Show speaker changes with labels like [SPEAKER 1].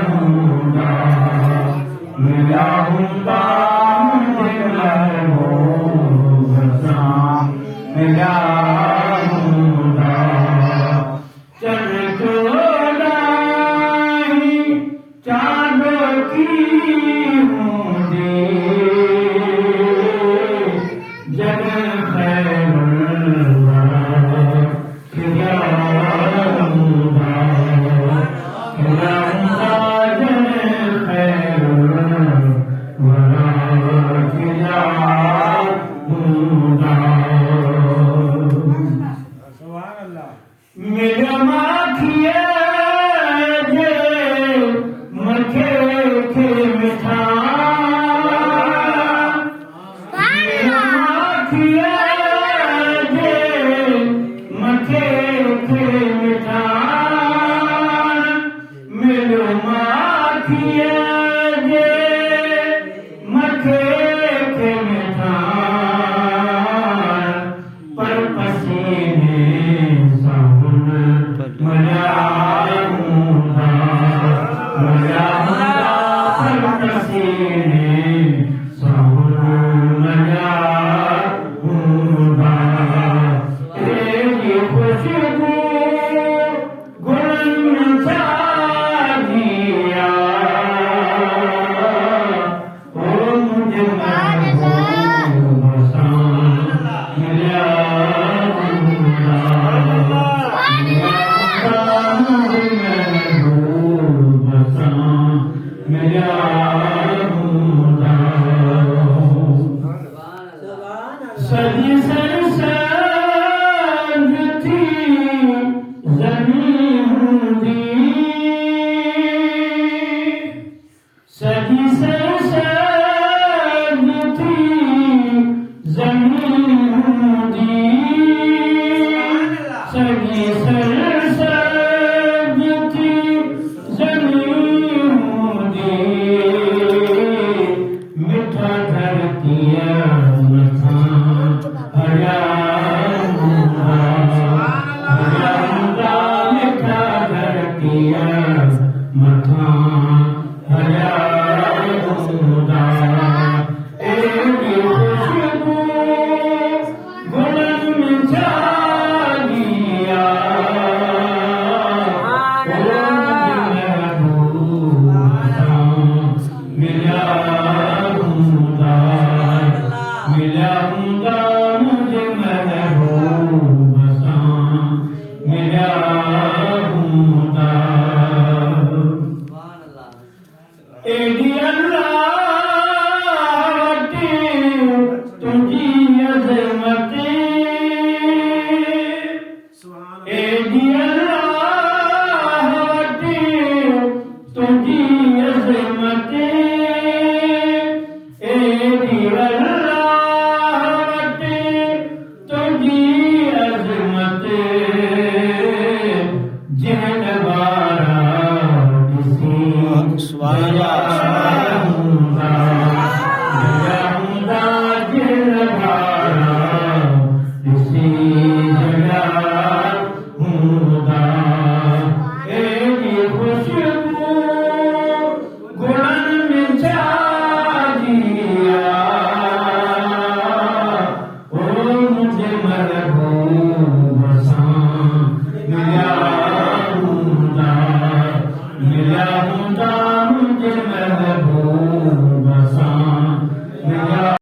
[SPEAKER 1] हूँगा, मिला हूँगा मुझे महबूब सा, मिला हूँगा। चंद उड़ाई चाँदों की हूँ दी, जग खैरुल्लाह खिला हूँगा, खिला हूँगा जग खैरुल्लाह खिला हूँगा। मेरा माखिया जे मखे के मिठा, मेरा माखिया जे मखे के मिठा, मेरा माखिया जे मखे के मिठा, पर पसीने मजा हूँगा, मजा हूँगा हर पसीने साहुना, मजा हूँगा। तेरी खुशबू गुल सा दिया, ओ मुझे महबूब सा मिला हूँगा, मिला हूँगा। सजी सरसब्ज़ थी ज़मीं हूँगी, सजी सरसब्ज़ थी ज़मीं हूँगी, सजी सरसब्ज़ थी ज़मीं हूँगी, मिठा धरतिया मथा हरा हूँगा, हरा हूँगा मिठा धरतिया मथा हरा हूँगा। तेरी खुशबू गुल मिठा दिया, ओ मुझे महबूब सा मिला हूँगा, मिला हूँगा मुझे महबूब सा मिला हूँगा। एडी अल्लाह तुझी अज़मतें, एडी अल्लाह तुझी अज़मतें, एडी अल्लाह तुझी अज़मतें, जहन वारा किसी मिला हूँगा, मिला हूँगा जहन वारा किसी मिला हूँगा। तेरी खुशबू गुल मिठा दिया, ओ मुझे महबूब सा मिला हूँगा, मिला हूँगा मुझे महबूब सा